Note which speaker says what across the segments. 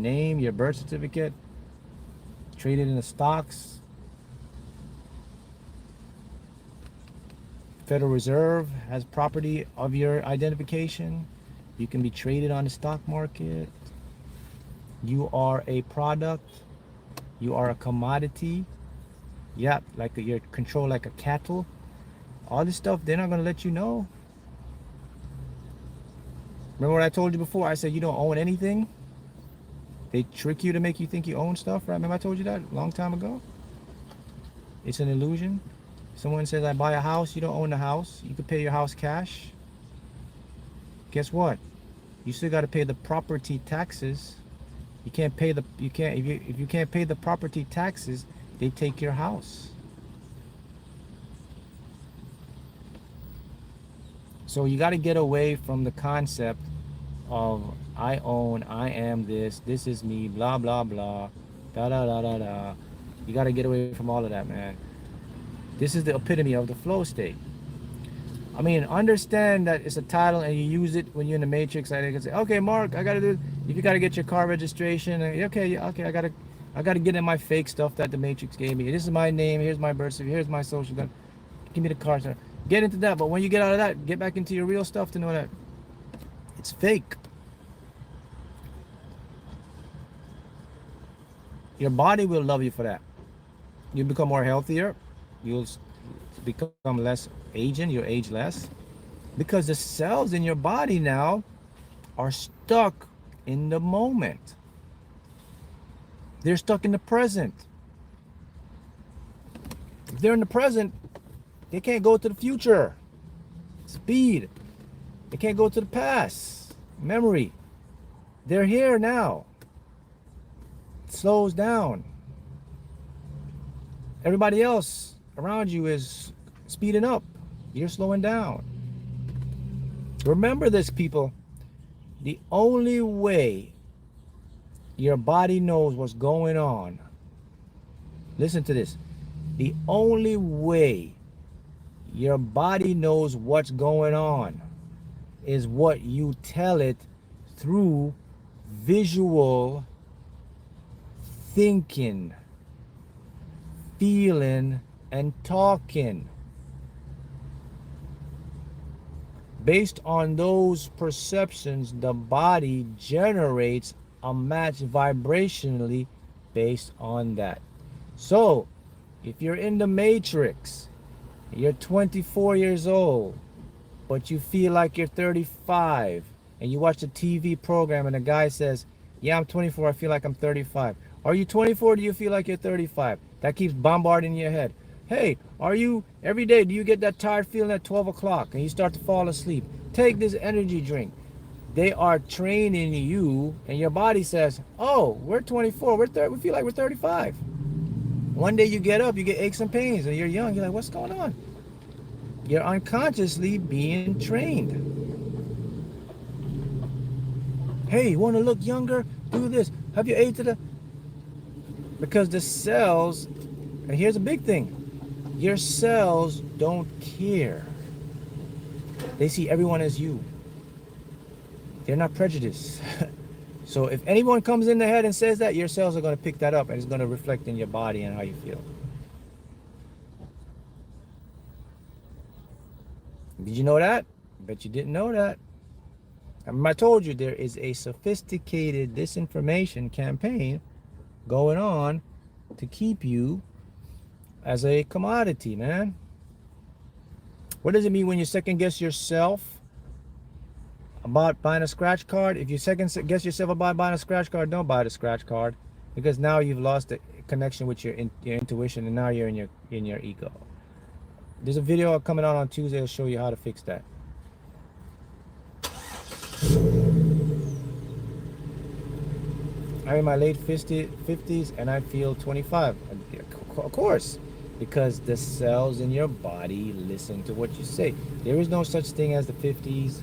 Speaker 1: name, your birth certificate, traded in the stocks. Federal Reserve has property of your identification. You can be traded on the stock market. You are a product. You are a commodity. Yeah, like you're controlled like a cattle. All this stuff, they're not going to let you know. Remember what I told you before? I said you don't own anything. They trick you to make you think you own stuff, right? Remember I told you that a long time ago? It's an illusion. Someone says, I buy a house, you don't own the house. You could pay your house cash. Guess what? You still got to pay the property taxes. You can't pay the, if you can't pay the property taxes, they take your house. So you got to get away from the concept of I own, I am this is me, blah, blah, blah, da, da, da, da, da. You got to get away from all of that, man. This is the epitome of the flow state. I mean, understand that it's a title and you use it when you're in the matrix. I can say, okay, Mark, I got to do, if you got to get your car registration, okay, I got to get in my fake stuff that the matrix gave me. This is my name, here's my birth certificate, here's my social, give me the car. Get into that, but when you get out of that, get back into your real stuff to know that it's fake. Your body will love you for that. You become more healthier. You'll become less aging. You'll age less. Because the cells in your body now are stuck in the moment. They're stuck in the present. If they're in the present, they can't go to the future. Speed. They can't go to the past. Memory. They're here now. It slows down. Everybody else around you is speeding up. You're slowing down. Remember this, people. The only way your body knows what's going on, listen to this. The only way your body knows what's going on is what you tell it through visual thinking, feeling, and talking. Based on those perceptions, the body generates a match vibrationally based on that. So, if you're in the matrix, you're 24 years old, but you feel like you're 35, and you watch a TV program and the guy says, yeah, I'm 24, I feel like I'm 35. Are you 24? Do you feel like you're 35? That keeps bombarding your head. Hey, are you, every day, do you get that tired feeling at 12 o'clock and you start to fall asleep? Take this energy drink. They are training you, and your body says, oh, we're 24, we feel like we're 35. One day you get up, you get aches and pains, and you're young, you're like, what's going on? You're unconsciously being trained. Hey, you want to look younger? Do this. Have you ate to the... Because the cells, and here's a big thing, your cells don't care. They see everyone as you. They're not prejudiced. So if anyone comes in the head and says that, your cells are going to pick that up and it's going to reflect in your body and how you feel. Did you know that? I bet you didn't know that. I told you there is a sophisticated disinformation campaign going on to keep you as a commodity, man. What does it mean when you second guess yourself about buying a scratch card? If you second guess yourself about buying a scratch card, don't buy the scratch card, because now you've lost the connection with your intuition, and now you're in your ego. There's a video coming out on Tuesday that'll show you how to fix that. I'm in my late 50s and I feel 25. Of course, because the cells in your body listen to what you say. There is no such thing as the 50s,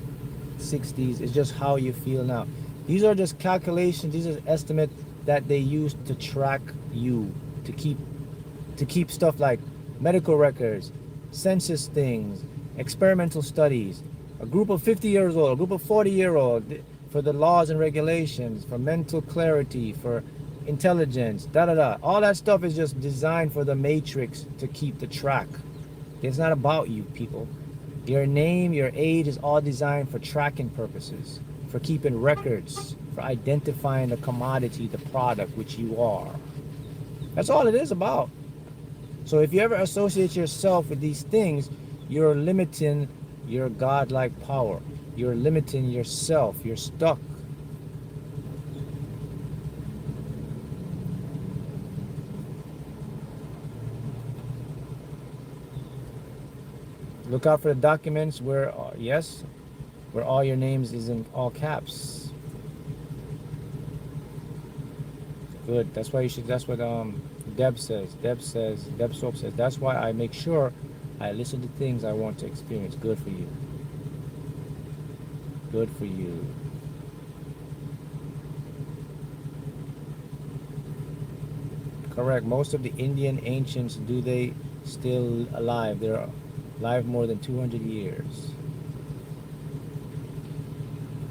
Speaker 1: 60s. It's just how you feel now. These are just calculations. These are estimates that they use to track you, to keep stuff like medical records, census things, experimental studies. A group of 50 years old, a group of 40-year-old, for the laws and regulations, for mental clarity, for intelligence, da da da. All that stuff is just designed for the matrix to keep the track. It's not about you, people. Your name, your age is all designed for tracking purposes, for keeping records, for identifying the commodity, the product which you are. That's all it is about. So if you ever associate yourself with these things, you're limiting your godlike power. You're limiting yourself. You're stuck. Look out for the documents where, yes, where all your names is in all caps. Good. That's why you should. That's what Deb says. Deb Soap says. That's why I make sure I listen to things I want to experience. Good for you. Good for you. Correct. Most of the Indian ancients, do they still alive? They're alive more than 200 years.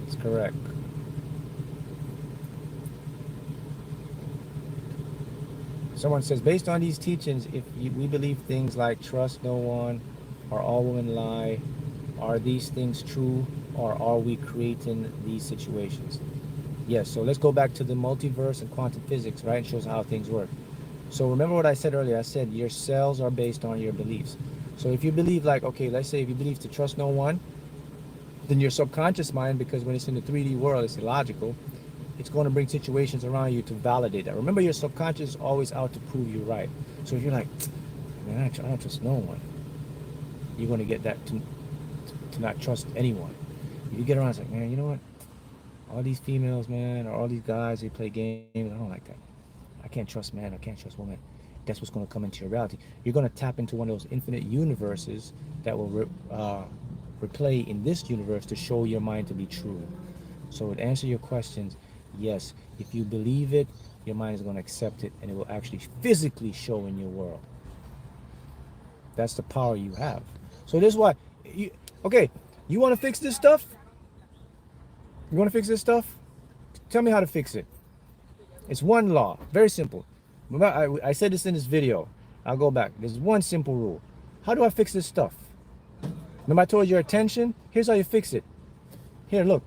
Speaker 1: That's correct. Someone says, based on these teachings, if we believe things like trust no one or all women lie, are these things true, or are we creating these situations? Yes, so let's go back to the multiverse and quantum physics, right? It shows how things work. So remember what I said earlier. I said your cells are based on your beliefs. So if you believe, like, okay, let's say if you believe to trust no one, then your subconscious mind, because when it's in the 3D world, it's illogical, it's going to bring situations around you to validate that. Remember, your subconscious is always out to prove you right. So if you're like, man, I don't trust no one, you're going to get that to not trust anyone. If you get around, it's like, man, you know what? All these females, man, or all these guys, they play games. I don't like that. I can't trust man. I can't trust woman. That's what's going to come into your reality. You're going to tap into one of those infinite universes that will replay in this universe to show your mind to be true. So to answer your questions, yes, if you believe it, your mind is going to accept it, and it will actually physically show in your world. That's the power you have. So this is why, okay, you want to fix this stuff? You want to fix this stuff? Tell me how to fix it. It's one law, very simple. I said this in this video. I'll go back. There's one simple rule. How do I fix this stuff? Remember I told you your attention? Here's how you fix it. Here, look.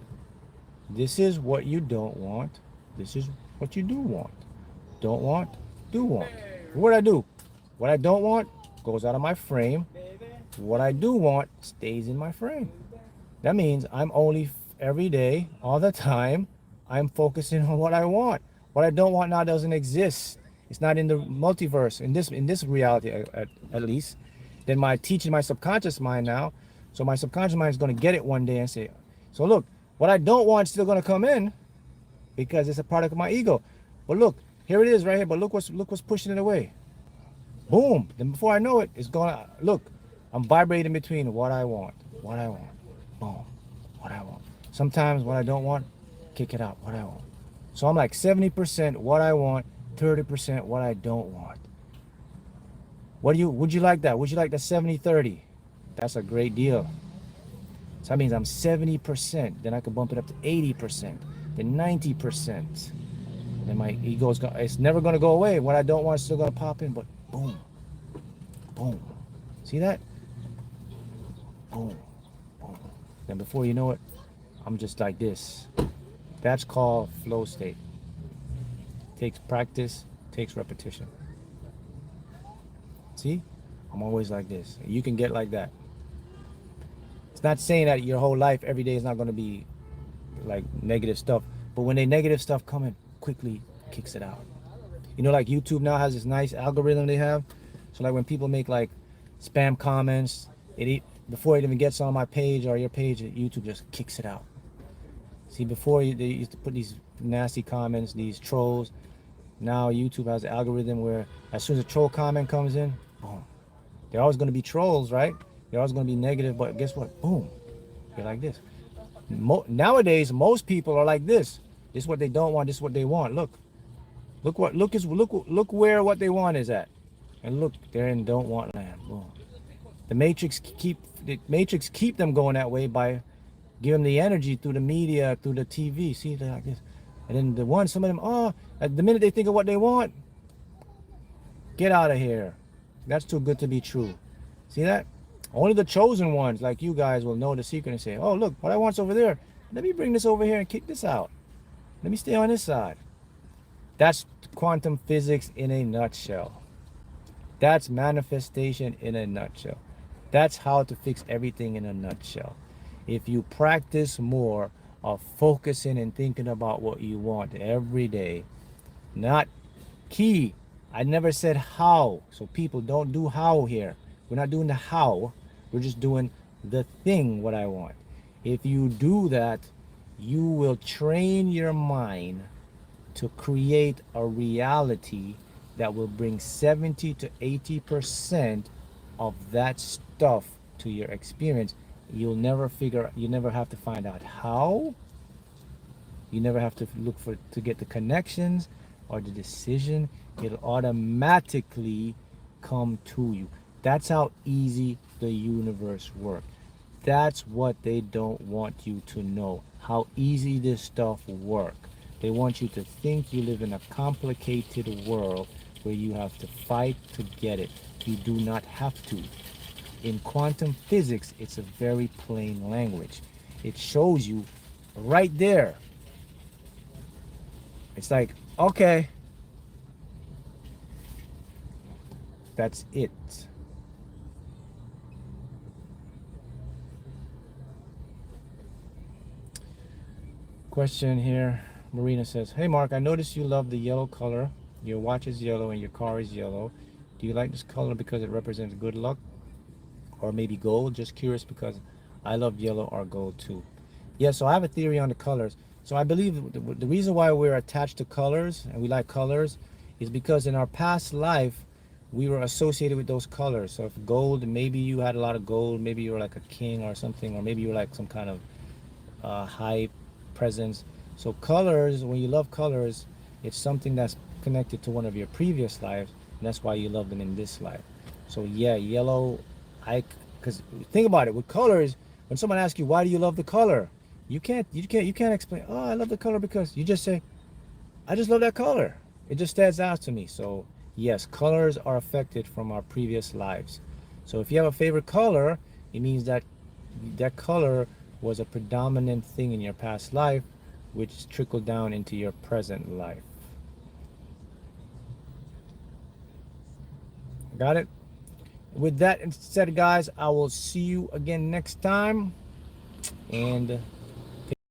Speaker 1: This is what you don't want. This is what you do want. Don't want, do want. What I do? What I don't want goes out of my frame. What I do want stays in my frame. That means I'm only every day, all the time, I'm focusing on what I want. What I don't want now doesn't exist. It's not in the multiverse, in this reality at least. Then my teaching my subconscious mind now. So my subconscious mind is going to get it one day and say, so look, what I don't want is still going to come in because it's a product of my ego. But look, here it is right here. But look what's pushing it away. Boom. Then before I know it, it's going to, look, I'm vibrating between what I want, boom, what I want. Sometimes what I don't want, kick it out, what I want. So I'm like 70% what I want, 30% what I don't want. Would you like that? Would you like the 70-30? That's a great deal. So that means I'm 70%. Then I could bump it up to 80%, then 90%. Then my ego's it's never going to go away. What I don't want is still going to pop in, but boom, boom. See that? Boom, boom. Then before you know it, I'm just like this. That's called flow state. Takes practice, takes repetition. See? I'm always like this. You can get like that. It's not saying that your whole life, every day is not going to be like negative stuff. But when the negative stuff coming, quickly kicks it out. You know, like YouTube now has this nice algorithm they have. So like when people make like spam comments, before it even gets on my page or your page, YouTube just kicks it out. See, before they used to put these nasty comments, these trolls. Now YouTube has an algorithm where as soon as a troll comment comes in, boom. They're always going to be trolls, right? They're always going to be negative, but guess what? Boom. You're like this. Nowadays, most people are like this. This is what they don't want. This is what they want. Look where what they want is at, and look, they're in don't want land. Boom. The matrix keep them going that way by Give them the energy through the media, through the TV. See, they're like this. And then the one, some of them, oh, at the minute they think of what they want, get out of here. That's too good to be true. See that? Only the chosen ones, like you guys, will know the secret and say, oh, look, what I want's over there. Let me bring this over here and kick this out. Let me stay on this side. That's quantum physics in a nutshell. That's manifestation in a nutshell. That's how to fix everything in a nutshell. If you practice more of focusing and thinking about what you want every day, not key. I never said how. So people, don't do how here. We're not doing the how. We're just doing the thing, what I want. If you do that, you will train your mind to create a reality that will bring 70 to 80% of that stuff to your experience. You never have to find out how. You never have to look to get the connections or the decision. It'll automatically come to you. That's how easy the universe works. That's what they don't want you to know, how easy this stuff works. They want you to think you live in a complicated world where you have to fight to get it. You do not have to. In quantum physics, it's a very plain language. It shows you right there. It's like, okay, that's it. Question here. Marina says, hey Mark, I noticed you love the yellow color. Your watch is yellow and your car is yellow. Do you like this color because it represents good luck? Or maybe gold? Just curious because I love yellow or gold too. Yeah, so I have a theory on the colors. So I believe the reason why we're attached to colors and we like colors is because in our past life, we were associated with those colors. So if gold, maybe you had a lot of gold, maybe you were like a king or something, or maybe you were like some kind of high presence. So colors, when you love colors, it's something that's connected to one of your previous lives, and that's why you love them in this life. So yeah, yellow, because think about it, with colors, when someone asks you why do you love the color, you can't explain, oh, I love the color because, you just say, I just love that color. It just stands out to me. So yes, colors are affected from our previous lives. So if you have a favorite color, it means that that color was a predominant thing in your past life, which trickled down into your present life. Got it? With that said, guys, I will see you again next time. And